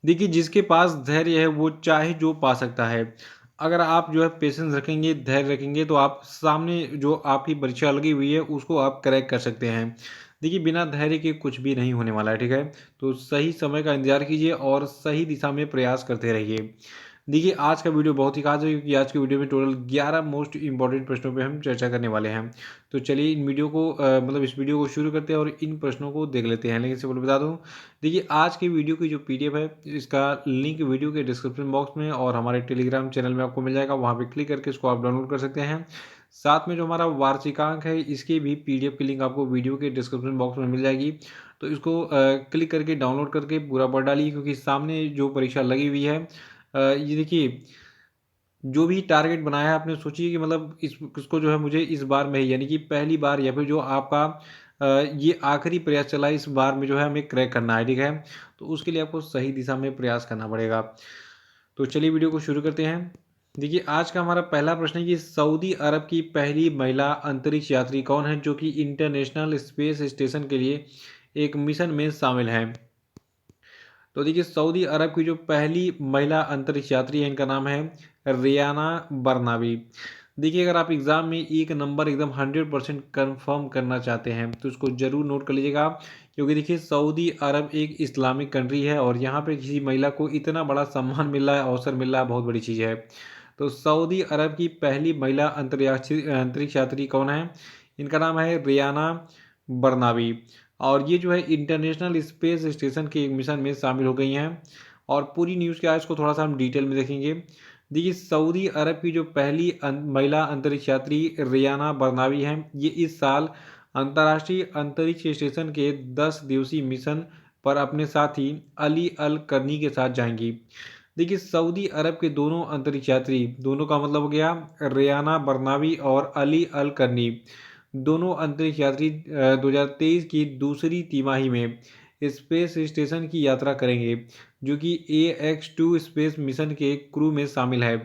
देखिए, जिसके पास धैर्य है वो चाहे जो पा सकता है। अगर आप जो है पेशेंस रखेंगे, धैर्य रखेंगे तो आप सामने जो आपकी परीक्षा लगी हुई है उसको आप क्रैक कर सकते हैं। देखिए, बिना धैर्य के कुछ भी नहीं होने वाला है, ठीक है? तो सही समय का इंतज़ार कीजिए और सही दिशा में प्रयास करते रहिए। देखिए, आज का वीडियो बहुत ही खास है क्योंकि आज के वीडियो में टोटल 11 मोस्ट इम्पोर्टेंट प्रश्नों पे हम चर्चा करने वाले हैं। तो चलिए इन वीडियो को मतलब इस वीडियो को शुरू करते हैं और इन प्रश्नों को देख लेते हैं। लेकिन इससे पहले बता दूँ, देखिए आज की वीडियो की जो पीडीएफ है इसका लिंक वीडियो के डिस्क्रिप्शन बॉक्स में और हमारे टेलीग्राम चैनल में आपको मिल जाएगा, वहाँ पे क्लिक करके इसको आप डाउनलोड कर सकते हैं। साथ में जो हमारा वार्षिकांक है इसकी भी पीडीएफ की लिंक आपको वीडियो के डिस्क्रिप्शन बॉक्स में मिल जाएगी। तो इसको क्लिक करके डाउनलोड करके पूरा पढ़ डालिए क्योंकि सामने जो परीक्षा लगी हुई है, ये देखिए जो भी टारगेट बनाया है आपने सोचिए कि मतलब इसको जो है मुझे इस बार में ही यानी कि पहली बार या फिर जो आपका ये आखिरी प्रयास चला है इस बार में जो है हमें क्रैक करना है, ठीक है? तो उसके लिए आपको सही दिशा में प्रयास करना पड़ेगा। तो चलिए वीडियो को शुरू करते हैं। देखिए आज का हमारा पहला प्रश्न है कि सऊदी अरब की पहली महिला अंतरिक्ष यात्री कौन है जो कि इंटरनेशनल स्पेस स्टेशन के लिए एक मिशन में शामिल है? तो देखिए सऊदी अरब की जो पहली महिला अंतरिक्ष यात्री है इनका नाम है रियाना बरनावी। देखिए अगर आप एग्ज़ाम में एक नंबर एकदम 100% कन्फर्म करना चाहते हैं तो इसको ज़रूर नोट कर लीजिएगा क्योंकि देखिए सऊदी अरब एक इस्लामिक कंट्री है और यहाँ पे किसी महिला को इतना बड़ा सम्मान मिल रहा है, अवसर मिल रहा है, बहुत बड़ी चीज़ है। तो सऊदी अरब की पहली महिला अंतरिक्ष यात्री कौन है? इनका नाम है रियाना बरनावी और ये जो है इंटरनेशनल स्पेस स्टेशन के एक मिशन में शामिल हो गई हैं। और पूरी न्यूज़ क्या है इसको थोड़ा सा हम डिटेल में देखेंगे। देखिए सऊदी अरब की जो पहली महिला अंतरिक्ष यात्री रियाना बरनावी हैं ये इस साल अंतर्राष्ट्रीय अंतरिक्ष स्टेशन के 10 दिवसीय मिशन पर अपने साथी अली अल करनी के साथ जाएंगी। देखिए सऊदी अरब के दोनों अंतरिक्ष यात्री, दोनों का मतलब हो गया रियाना बरनावी और अली अल करनी, दोनों अंतरिक्ष यात्री 2023 की दूसरी तिमाही में स्पेस स्टेशन की यात्रा करेंगे जो कि AX-2 स्पेस मिशन के क्रू में शामिल है।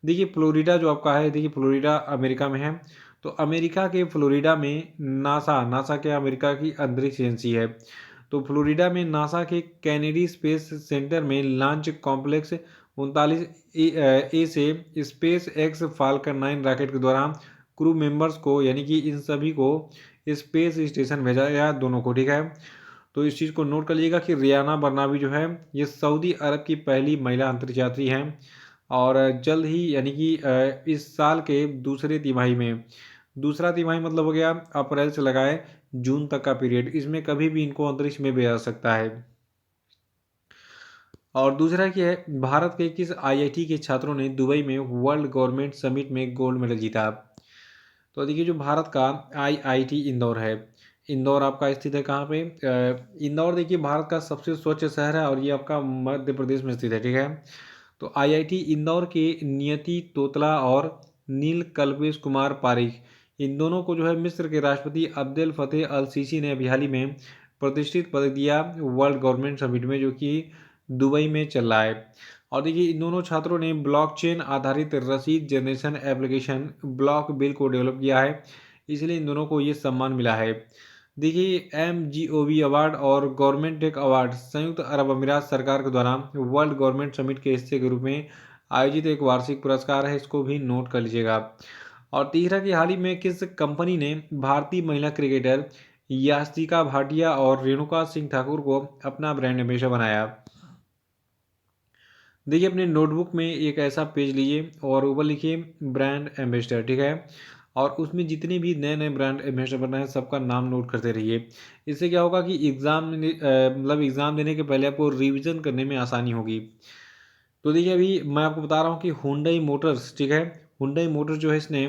देखिए फ्लोरिडा जो आपका है, देखिए फ्लोरिडा अमेरिका में है। तो अमेरिका के फ्लोरिडा में नासा नासा क्या अमेरिका की अंतरिक्ष एजेंसी है। तो फ्लोरिडा में नासा के कैनेडी स्पेस सेंटर में लॉन्च कॉम्प्लेक्स 39A से स्पेस एक्स फाल्कन 9 रॉकेट के दौरान क्रू मेंबर्स को यानी कि इन सभी को स्पेस स्टेशन भेजा गया, दोनों को, ठीक है? तो इस चीज़ को नोट कर लीजिएगा कि रियाना बरनावी जो है ये सऊदी अरब की पहली महिला अंतरिक्ष यात्री हैं और जल्द ही यानी कि इस साल के दूसरे तिमाही में, दूसरा तिमाही मतलब हो गया अप्रैल से लगाए जून तक का पीरियड, इसमें कभी भी इनको अंतरिक्ष में भेजा जा सकता है। और दूसरा क्या है, भारत के किस आईआईटी के छात्रों ने दुबई में वर्ल्ड गवर्नमेंट समिट में गोल्ड मेडल जीता? तो देखिए जो भारत का आईआईटी इंदौर है, इंदौर आपका स्थित है कहाँ पे? इंदौर देखिए भारत का सबसे स्वच्छ शहर है और ये आपका मध्य प्रदेश में स्थित है, ठीक है? तो आईआईटी इंदौर के नियति तोतला और नील कल्पेश कुमार पारिक, इन दोनों को जो है मिस्र के राष्ट्रपति अब्देल फतेह अल सीसी ने अभी हाल ही में प्रतिष्ठित पदक दिया वर्ल्ड गवर्नमेंट समिट में जो कि दुबई में चल रहा है। और देखिए इन दोनों छात्रों ने ब्लॉकचेन आधारित रसीद जनरेशन एप्लीकेशन ब्लॉक बिल को डेवलप किया है, इसलिए इन दोनों को ये सम्मान मिला है। देखिए MGOV अवार्ड और गवर्नमेंट टेक अवार्ड संयुक्त अरब अमीरात सरकार के द्वारा वर्ल्ड गवर्नमेंट समिट के हिस्से के रूप में आयोजित एक वार्षिक पुरस्कार है, इसको भी नोट कर लीजिएगा। और तीसरा कि हाल ही में किस कंपनी ने भारतीय महिला क्रिकेटर यास्तिका भाटिया और रेणुका सिंह ठाकुर को अपना ब्रांड एम्बेसडर बनाया? देखिए अपने नोटबुक में एक ऐसा पेज लीजिए और ऊपर लिखिए ब्रांड एम्बेसडर, ठीक है? और उसमें जितने भी नए नए ब्रांड एम्बेसडर बन रहे हैं सबका नाम नोट करते रहिए। इससे क्या होगा कि मतलब एग्ज़ाम देने के पहले आपको रिवीजन करने में आसानी होगी। तो देखिए अभी मैं आपको बता रहा हूँ कि हुंडई मोटर्स, ठीक है? हुंडई मोटर्स जो है इसने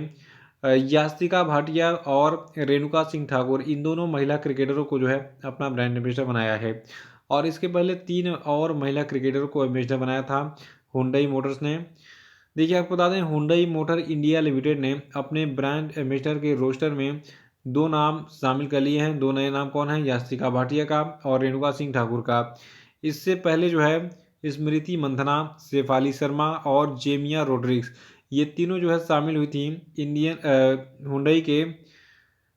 यास्तिका भाटिया और रेणुका सिंह ठाकुर इन दोनों महिला क्रिकेटरों को जो है अपना ब्रांड एम्बेसडर बनाया है। और इसके पहले 3 और महिला क्रिकेटरों को एम्बेसडर बनाया था हुंडई मोटर्स ने। देखिए आपको बता दें हुंडई मोटर इंडिया लिमिटेड ने अपने ब्रांड एम्बेसडर के रोस्टर में 2 नाम शामिल कर लिए हैं। 2 नए नाम कौन हैं? यास्तिका भाटिया का और रेणुका सिंह ठाकुर का। इससे पहले जो है स्मृति मंथना, शेफाली शर्मा और जेमिया रोड्रिग्स, ये तीनों जो है शामिल हुई थी इंडियन हुंडई के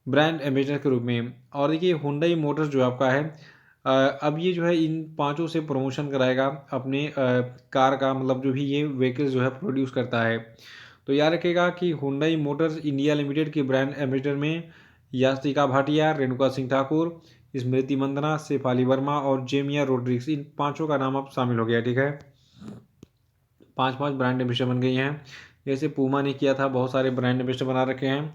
ब्रांड एम्बेसडर के रूप में। और देखिए हुंडई मोटर्स जो आपका है अब ये जो है इन पाँचों से प्रमोशन कराएगा अपने कार का, मतलब जो भी ये व्हीकल्स जो है प्रोड्यूस करता है। तो याद रखिएगा कि हुंडई मोटर्स इंडिया लिमिटेड के ब्रांड एम्बेसडर में यास्तिका भाटिया, रेणुका सिंह ठाकुर, स्मृति मंदना, शेफाली वर्मा और जेमिया रोड्रिग्स, इन पाँचों का नाम अब शामिल हो गया। ठीक है, 5-5 ब्रांड एम्बेसडर बन गई हैं। जैसे पूमा ने किया था, बहुत सारे ब्रांड एम्बेसडर बना रखे हैं।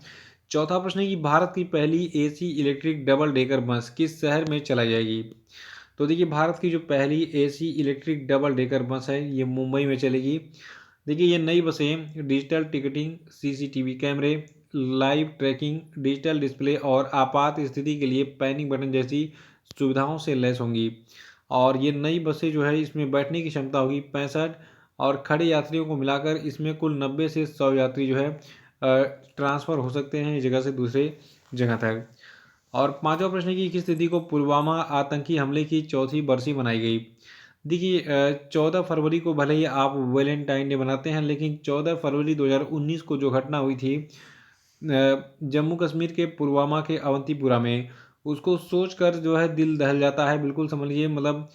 चौथा प्रश्न है कि भारत की पहली AC electric double decker bus किस शहर में चलाई जाएगी? तो देखिए, भारत की जो पहली AC electric double decker bus है ये मुंबई में चलेगी। देखिए, ये नई बसें डिजिटल टिकटिंग, सीसीटीवी कैमरे, लाइव ट्रैकिंग, डिजिटल डिस्प्ले और आपात स्थिति के लिए पैनिक बटन जैसी सुविधाओं से लैस होंगी। और ये नई बसें जो है इसमें बैठने की क्षमता होगी 65, और खड़े यात्रियों को मिलाकर इसमें कुल 90 से 100 यात्री जो है ट्रांसफ़र हो सकते हैं एक जगह से दूसरे जगह तक। और पांचवा प्रश्न है कि किस तिथि को पुलवामा आतंकी हमले की चौथी बरसी मनाई गई? देखिए, 14 फरवरी को भले ही आप वैलेंटाइन डे बनाते हैं, लेकिन 14 फरवरी 2019 को जो घटना हुई थी जम्मू कश्मीर के पुलवामा के अवंतीपुरा में, उसको सोचकर जो है दिल दहल जाता है। बिल्कुल समझ लीजिए, मतलब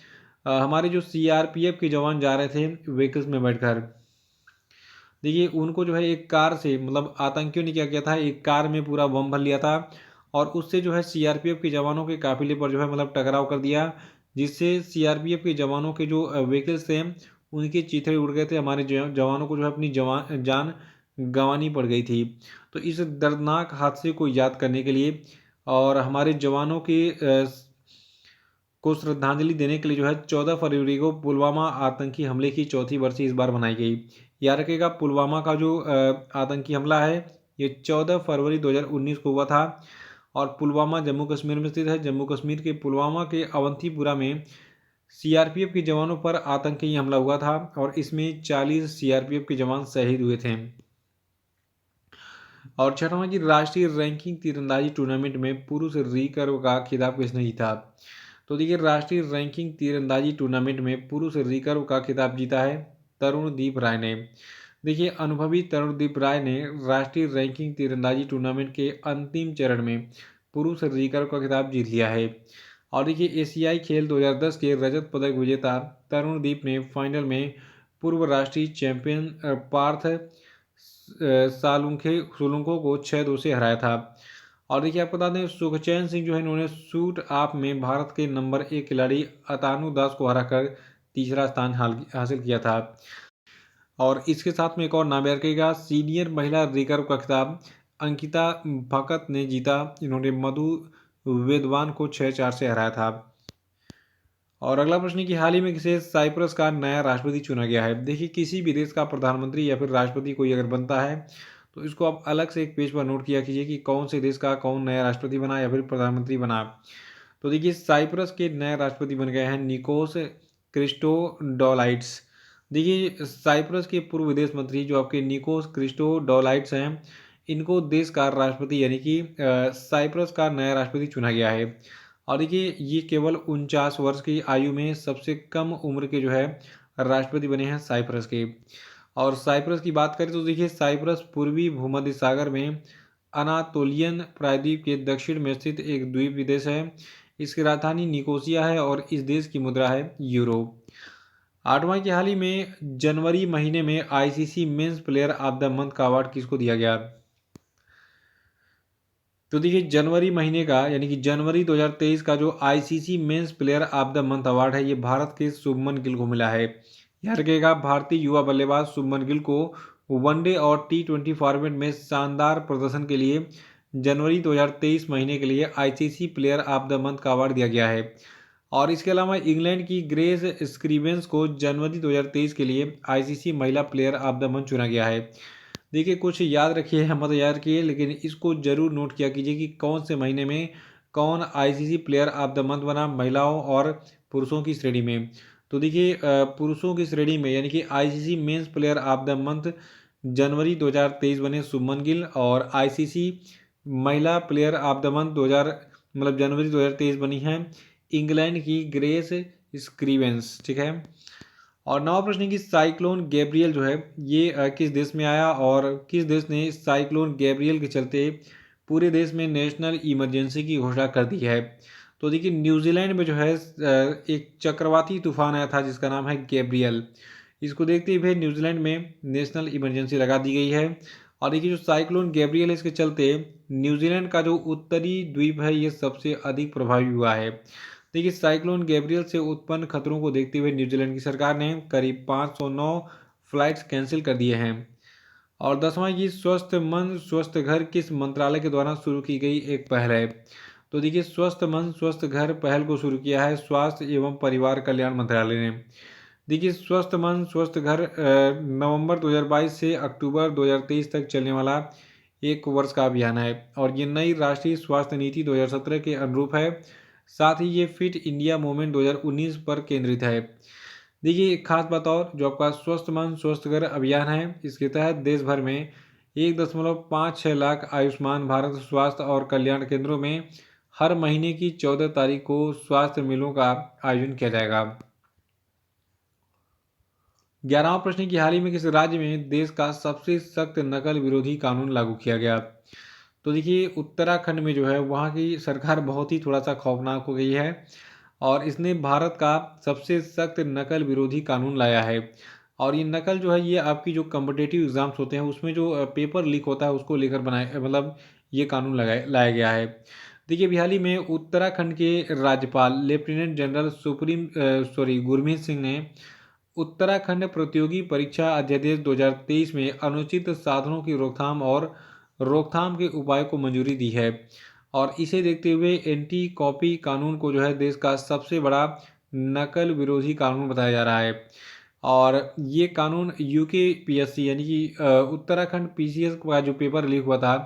हमारे जो सीआरपीएफ के जवान जा रहे थे व्हीकल्स में बैठकर, देखिए उनको जो है एक कार से, मतलब आतंकियों ने क्या किया था, एक कार में पूरा बम भर लिया था और उससे जो है सीआरपीएफ के जवानों के काफिले पर जो है मतलब टकराव कर दिया, जिससे सीआरपीएफ के जवानों के जो व्हीकल्स थे उनके चीथड़े उड़ गए थे। हमारे जवानों को जो है अपनी जान गंवानी पड़ गई थी। तो इस दर्दनाक हादसे को याद करने के लिए और हमारे जवानों के को श्रद्धांजलि देने के लिए जो है 14 फरवरी को पुलवामा आतंकी हमले की चौथी बरसी इस बार मनाई गई। याद रखिएगा, पुलवामा का जो आतंकी हमला है ये 14 फरवरी 2019 को हुआ था और पुलवामा जम्मू कश्मीर में स्थित है। जम्मू कश्मीर के पुलवामा के अवंतीपुरा में सीआरपीएफ के जवानों पर आतंकी हमला हुआ था और इसमें 40 सीआरपीएफ के जवान शहीद हुए थे। और छठवां की राष्ट्रीय रैंकिंग तीरंदाजी टूर्नामेंट में पुरुष रिकर्व का खिताब किसने जीता? तो देखिए, राष्ट्रीय रैंकिंग तीरंदाजी टूर्नामेंट में पुरुष रिकर्व का खिताब जीता है तरुणदीप राय ने। देखिए, अनुभवी तरुणदीप राय ने राष्ट्रीय रैंकिंग तीरंदाजी टूर्नामेंट के अंतिम चरण में पुरुष रिकर्व का खिताब जीत लिया है। और देखिए, एशियाई खेल 2010 के रजत पदक विजेता तरुणदीप ने फाइनल में पूर्व राष्ट्रीय चैंपियन पार्थ सोलुंको को 6-2 से हराया था। और देखिए, आपको बता दें सुखचैन सिंह जो है इन्होंने शूट आप में भारत के नंबर 1 खिलाड़ी अतानु दास को हराकर तीसरा स्थान हासिल किया था। और इसके साथ में एक और नाम याद रखिएगा, सीनियर महिला रिकर्व का खिताब अंकिता भकत ने जीता। इन्होंने मधु वेदवान को 6-4 से हराया था। और अगला प्रश्न है कि हाल ही में किसे साइप्रस का नया राष्ट्रपति चुना गया है? देखिए, किसी भी देश का प्रधानमंत्री या फिर राष्ट्रपति कोई अगर बनता है तो इसको आप अलग से एक पेज पर नोट किया कीजिए कि कौन से देश का कौन नया राष्ट्रपति बना या फिर प्रधानमंत्री बना। तो देखिए, साइप्रस के नए राष्ट्रपति बन गए हैं निकोस क्रिस्टोडोलाइट्स। देखिए, साइप्रस के पूर्व विदेश मंत्री जो आपके निकोस क्रिस्टोडोलाइट्स हैं, इनको देश का राष्ट्रपति यानी कि साइप्रस का नया राष्ट्रपति चुना गया है। और देखिए, ये केवल 49 वर्ष की आयु में सबसे कम उम्र के जो है राष्ट्रपति बने हैं साइप्रस के। और साइप्रस की बात करें तो देखिए, साइप्रस पूर्वी भूमध्य सागर में अनातोलियन प्रायद्वीप के दक्षिण में स्थित एक द्वीप देश है। इसकी राजधानी निकोसिया है और इस देश की मुद्रा है यूरो। आठवां की हाल ही में जनवरी महीने में ICC men's player of the month का अवार्ड किसको दिया गया? तो देखिए, जनवरी महीने का यानी कि जनवरी 2023 का जो ICC men's player of the month award है ये भारत के शुभमन गिल को मिला है। याद रखिएगा, भारतीय युवा बल्लेबाज शुभमन गिल को वनडे और टी20 फॉर्मेट में शानदार प्रदर्शन के लिए जनवरी 2023 महीने के लिए ICC player of the month का अवार्ड दिया गया है। और इसके अलावा इंग्लैंड की ग्रेस स्क्रीवेंस को जनवरी 2023 के लिए आईसीसी महिला प्लेयर ऑफ द मंथ चुना गया है। देखिए, कुछ याद रखिए मत याद रखिए, लेकिन इसको जरूर नोट किया कीजिए कि कौन से महीने में कौन ICC player of the month बना महिलाओं और पुरुषों की श्रेणी में। तो देखिए, पुरुषों की श्रेणी में यानी कि ICC men's player of the month जनवरी 2023 बने शुभमन गिल, और आईसीसी महिला प्लेयर ऑफ द मंथ 2000 मतलब जनवरी 2023 बनी है इंग्लैंड की ग्रेस स्क्रीवेंस। ठीक है। और नवा प्रश्न है कि साइक्लोन गैब्रियल जो है ये किस देश में आया और किस देश ने साइक्लोन गैब्रियल के चलते पूरे देश में नेशनल इमरजेंसी की घोषणा कर दी है? तो देखिए न्यूजीलैंड में जो है एक चक्रवाती तूफान आया था जिसका नाम है गैब्रियल। इसको देखते हुए न्यूजीलैंड में नेशनल इमरजेंसी लगा दी गई है। और देखिए जो साइक्लोन गैब्रियल है इसके चलते न्यूजीलैंड का जो उत्तरी द्वीप है ये सबसे अधिक प्रभावी हुआ है। देखिए साइक्लोन गैब्रियल से उत्पन्न खतरों को देखते हुए न्यूजीलैंड की सरकार ने करीब 509 फ्लाइट्स कैंसिल कर दिए हैं। और 10वां ये स्वस्थ मन स्वस्थ घर किस मंत्रालय के द्वारा शुरू की गई एक पहल है। तो देखिए स्वस्थ मन स्वस्थ घर पहल को शुरू किया है स्वास्थ्य एवं परिवार कल्याण मंत्रालय ने। देखिए स्वस्थ मन स्वस्थ घर नवंबर 2022 से अक्टूबर 2023 तक चलने वाला एक वर्ष का अभियान है और ये नई राष्ट्रीय स्वास्थ्य नीति 2017 के अनुरूप है। साथ ही ये फिट इंडिया मूवमेंट 2019 पर केंद्रित है। देखिए एक खास बात और जो आपका स्वस्थ मन स्वस्थ घर अभियान है इसके तहत देश भर में 1.56 लाख आयुष्मान भारत स्वास्थ्य और कल्याण केंद्रों में हर महीने की 14 तारीख को स्वास्थ्य मेलों का आयोजन किया जाएगा। 11वां प्रश्न की हाल ही में किस राज्य में देश का सबसे सख्त नकल विरोधी कानून लागू किया गया। तो देखिए उत्तराखंड में जो है वहाँ की सरकार बहुत ही थोड़ा सा खौफनाक हो गई है और इसने भारत का सबसे सख्त नकल विरोधी कानून लाया है। और ये नकल जो है ये आपकी जो कम्पिटेटिव एग्जाम्स होते हैं उसमें जो पेपर लीक होता है उसको लेकर बनाए मतलब ये कानून लाया गया है। देखिए अभी हाल ही में उत्तराखंड के राज्यपाल लेफ्टिनेंट जनरल गुरमीत सिंह ने उत्तराखंड प्रतियोगी परीक्षा अध्यादेश 2023 में अनुचित साधनों की रोकथाम और रोकथाम के उपाय को मंजूरी दी है। और इसे देखते हुए एंटी कॉपी कानून को जो है देश का सबसे बड़ा नकल विरोधी कानून बताया जा रहा है। और ये कानून यूके पीएससी यानी कि उत्तराखंड पीसीएस का जो पेपर लीक हुआ था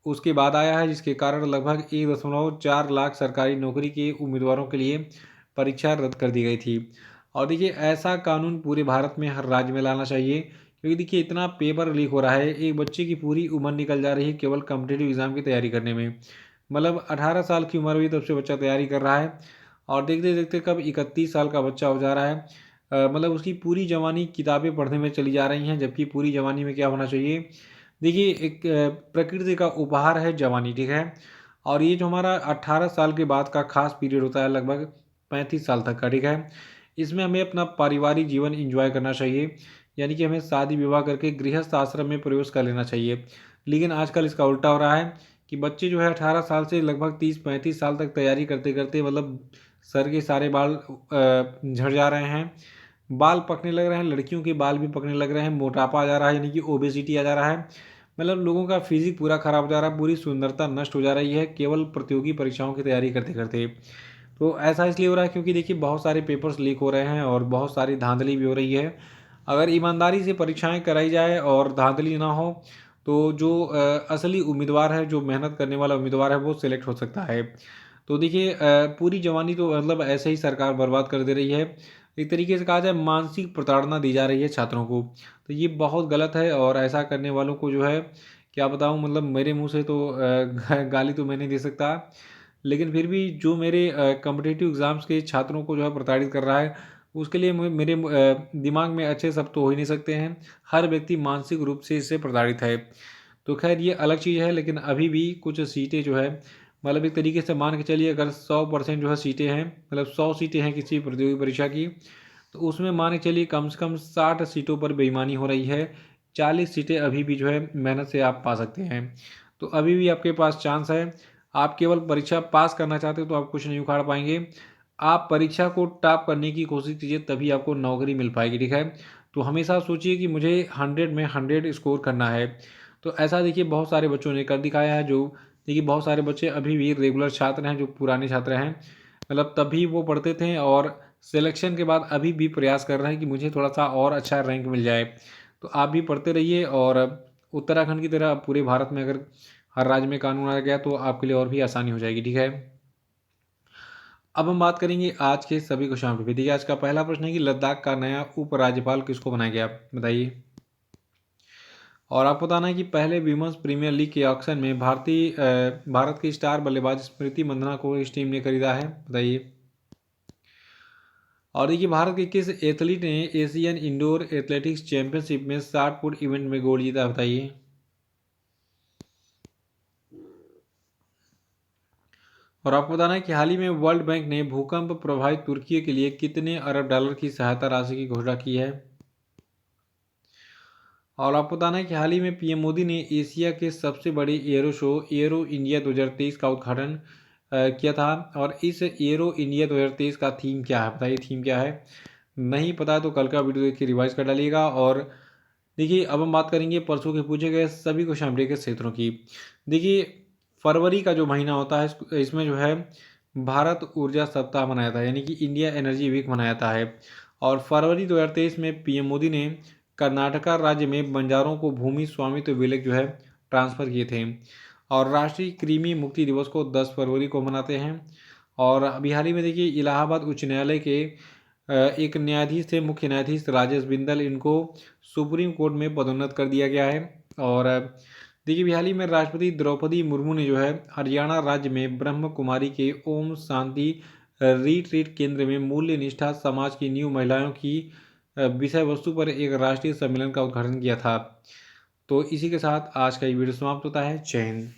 उसके बाद आया है जिसके कारण लगभग 1.4 लाख सरकारी नौकरी के उम्मीदवारों के लिए परीक्षा रद्द कर दी गई थी। और देखिए ऐसा कानून पूरे भारत में हर राज्य में लाना चाहिए क्योंकि देखिए इतना पेपर लीक हो रहा है एक बच्चे की पूरी उम्र निकल जा रही है केवल कॉम्पिटेटिव एग्जाम की तैयारी करने में। मतलब 18 साल की उम्र हुई तब से बच्चा तैयारी कर रहा है और देखते देखते कब 31 साल का बच्चा हो जा रहा है। मतलब उसकी पूरी जवानी किताबें पढ़ने में चली जा रही हैं जबकि पूरी जवानी में क्या होना चाहिए। देखिए एक प्रकृति का उपहार है जवानी ठीक है। और ये जो हमारा 18 साल के बाद का खास पीरियड होता है लगभग 35 साल तक का ठीक है। इसमें हमें अपना पारिवारिक जीवन एंजॉय करना चाहिए यानी कि हमें शादी विवाह करके गृहस्थ आश्रम में प्रवेश कर लेना चाहिए। लेकिन आजकल इसका उल्टा हो रहा है कि बच्चे जो है 18 साल से लगभग 30-35 साल तक तैयारी करते करते मतलब सर के सारे बाल झड़ जा रहे हैं बाल पकने लग रहे हैं लड़कियों के बाल भी पकने लग रहे हैं मोटापा आ जा रहा है यानी कि ओबेसिटी आ जा रहा है। मतलब लोगों का फिजिक पूरा खराब हो जा रहा है पूरी सुंदरता नष्ट हो जा रही है केवल प्रतियोगी परीक्षाओं की तैयारी करते करते। तो ऐसा इसलिए हो रहा है क्योंकि देखिए बहुत सारे पेपर्स लीक हो रहे हैं और बहुत सारी धांधली भी हो रही है। अगर ईमानदारी से परीक्षाएं कराई जाए और धांधली ना हो तो जो असली उम्मीदवार है जो मेहनत करने वाला उम्मीदवार है वो सिलेक्ट हो सकता है। तो देखिए पूरी जवानी तो मतलब ऐसे ही सरकार बर्बाद कर दे रही है। एक तरीके से कहा जाए मानसिक प्रताड़ना दी जा रही है छात्रों को। तो ये बहुत गलत है और ऐसा करने वालों को जो है क्या बताऊँ मतलब मेरे मुंह से तो गाली तो मैं नहीं दे सकता। लेकिन फिर भी जो मेरे कॉम्पिटिटिव एग्ज़ाम्स के छात्रों को जो है प्रताड़ित कर रहा है उसके लिए मेरे दिमाग में अच्छे शब्द तो हो ही नहीं सकते हैं। हर व्यक्ति मानसिक रूप से इससे प्रताड़ित है। तो खैर ये अलग चीज़ है लेकिन अभी भी कुछ सीटें जो है मतलब एक तरीके से मान के चलिए अगर 100% जो है सीटें हैं मतलब 100 सीटें हैं किसी प्रतियोगी परीक्षा की तो उसमें मान के चलिए कम से कम 60 सीटों पर बेईमानी हो रही है। 40 सीटें अभी भी जो है मेहनत से आप पा सकते हैं। तो अभी भी आपके पास चांस है। आप केवल परीक्षा पास करना चाहते हो तो आप कुछ नहीं उखाड़ पाएंगे। आप परीक्षा को टॉप करने की कोशिश कीजिए तभी आपको नौकरी मिल पाएगी ठीक है। तो हमेशा सोचिए कि मुझे 100 में 100 स्कोर करना है। तो ऐसा देखिए बहुत सारे बच्चों ने कर दिखाया है जो देखिए बहुत सारे बच्चे अभी भी रेगुलर छात्र हैं जो पुराने छात्र हैं मतलब तभी वो पढ़ते थे और सिलेक्शन के बाद अभी भी प्रयास कर रहे हैं कि मुझे थोड़ा सा और अच्छा रैंक मिल जाए। तो आप भी पढ़ते रहिए और उत्तराखंड की तरह पूरे भारत में अगर हर राज्य में कानून आ गया तो आपके लिए और भी आसानी हो जाएगी ठीक है। अब हम बात करेंगे आज के सभी क्वेश्चन पे। देखिए आज का पहला प्रश्न है कि लद्दाख का नया उपराज्यपाल किसको बनाया गया बताइए। और आपको बताना है कि पहले विमेंस प्रीमियर लीग के ऑक्शन में भारत की स्टार बल्लेबाज स्मृति मंदाना को इस टीम ने खरीदा है बताइए। और देखिए भारत के किस एथलीट ने एशियन इंडोर एथलेटिक्स चैंपियनशिप में 60 फुट इवेंट में गोल्ड जीता बताइए। और आपको बताना है कि हाल ही में वर्ल्ड बैंक ने भूकंप प्रभावित तुर्की के लिए कितने अरब डॉलर की सहायता राशि की घोषणा की है। और आपको बताना है कि हाल ही में पीएम मोदी ने एशिया के सबसे बड़े एरो शो एरो इंडिया 2023 का उद्घाटन किया था। और इस एरो इंडिया 2023 का थीम क्या है, बताइए थीम क्या है। नहीं पता है तो कल का वीडियो देख के रिवाइज कर डालिएगा। और देखिए अब हम बात करेंगे परसों के पूछे गए सभी क्वेश्चन अपडेट के क्षेत्रों की। देखिए फरवरी का जो महीना होता है इसमें जो है भारत ऊर्जा सप्ताह मनाया जाता है, यानी कि इंडिया एनर्जी वीक मनाया जाता है। और फरवरी 2023 में पीएम मोदी ने कर्नाटका राज्य में बंजारों को भूमि स्वामित्व विलेख जो है ट्रांसफ़र किए थे। और राष्ट्रीय कृमि मुक्ति दिवस को 10 फरवरी को मनाते हैं। और अभी हाल ही में देखिए इलाहाबाद उच्च न्यायालय के एक न्यायाधीश थे, मुख्य न्यायाधीश राजेश बिंदल, इनको सुप्रीम कोर्ट में पदोन्नत कर दिया गया है। और देखिए अभी हाल ही में राष्ट्रपति द्रौपदी मुर्मू ने जो है हरियाणा राज्य में ब्रह्म कुमारी के ओम शांति रिट्रीट केंद्र में मूल्य निष्ठा समाज की नींव महिलाओं की विषय वस्तु पर एक राष्ट्रीय सम्मेलन का उद्घाटन किया था। तो इसी के साथ आज का ये वीडियो समाप्त होता है। जय हिंद।